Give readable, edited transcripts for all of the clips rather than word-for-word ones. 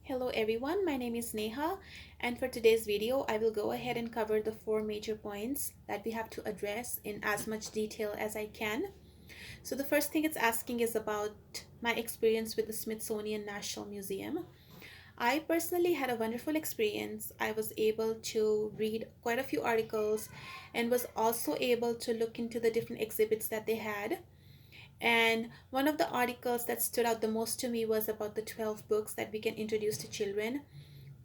Hello everyone, my name is Neha, and for today's video I will go ahead and cover the four major points that we have to address in as much detail as I can. So the first thing it's asking is about my experience with the Smithsonian National Museum. I personally had a wonderful experience. I was able to read quite a few articles and was also able to look into the different exhibits that they had. And one of the articles that stood out the most to me was about the 12 books that we can introduce to children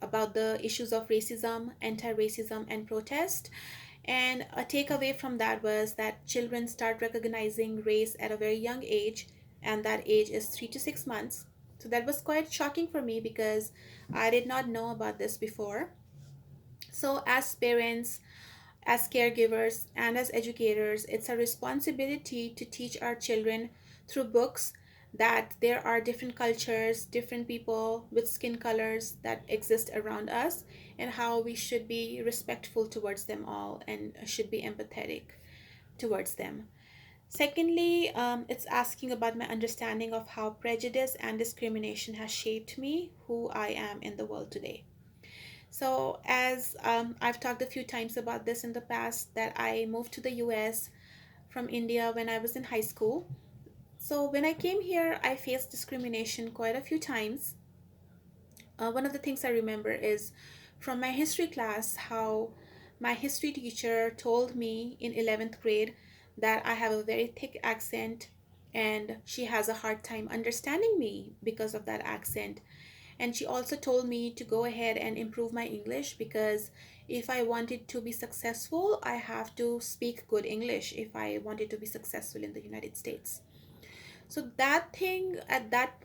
about the issues of racism, anti racism, and protest. And a takeaway from that was that children start recognizing race at a very young age, and that age is 3 to 6 months. So that was quite shocking for me because I did not know about this before. So, as parents, as caregivers, and as educators, it's a responsibility to teach our children through books that there are different cultures, different people with skin colors that exist around us, and how we should be respectful towards them all and should be empathetic towards them. Secondly, it's asking about my understanding of how prejudice and discrimination has shaped me, who I am in the world today. So, as I've talked a few times about this in the past, that I moved to the US from India when I was in high school. So, when I came here, I faced discrimination quite a few times. One of the things I remember is from my history class how my history teacher told me in 11th grade that I have a very thick accent and she has a hard time understanding me because of that accent. And she also told me to go ahead and improve my English because if I wanted to be successful, I have to speak good English if I wanted to be successful in the United States. So that thing at that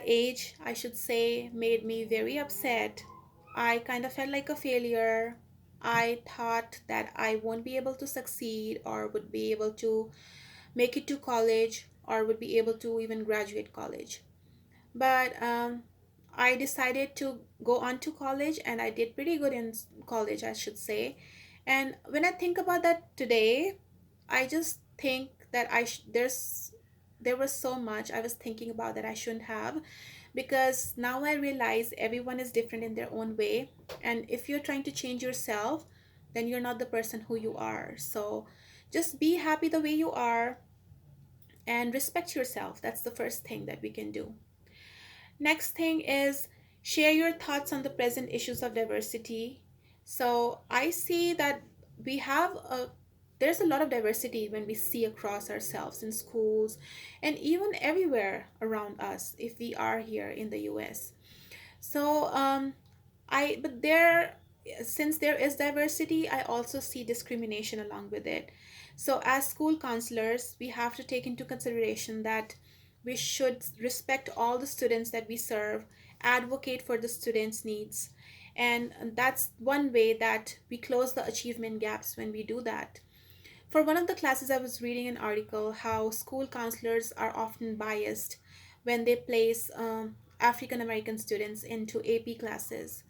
age, I should say, made me very upset. I kind of felt like a failure. I thought that I won't be able to succeed or would be able to make it to college or would be able to even graduate college. But I decided to go on to college and I did pretty good in college, I should say. And when I think about that today, I just think that there was so much I was thinking about that I shouldn't have, because now I realize everyone is different in their own way, and if you're trying to change yourself, then you're not the person who you are. So just be happy the way you are and respect yourself. That's the first thing that we can do. Next thing is share your thoughts on the present issues of diversity. So I see that we have a there's a lot of diversity when we see across ourselves in schools and even everywhere around us if we are here in the US. So I but there since there is diversity, I also see discrimination along with it. So as school counselors, we have to take into consideration that we should respect all the students that we serve, advocate for the students' needs, and that's one way that we close the achievement gaps when we do that. For one of the classes, I was reading an article how school counselors are often biased when they place African American students into AP classes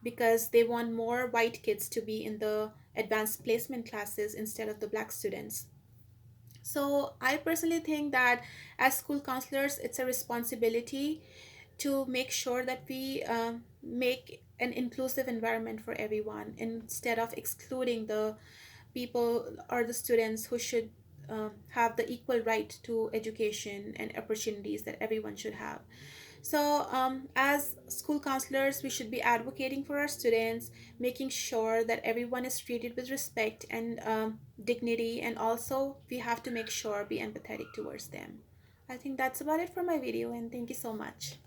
because they want more white kids to be in the advanced placement classes instead of the black students. So I personally think that as school counselors, it's a responsibility to make sure that we make an inclusive environment for everyone instead of excluding the people or the students who should have the equal right to education and opportunities that everyone should have. So, as school counselors, we should be advocating for our students, making sure that everyone is treated with respect and dignity, and also we have to make sure be empathetic towards them. I think that's about it for my video, and thank you so much.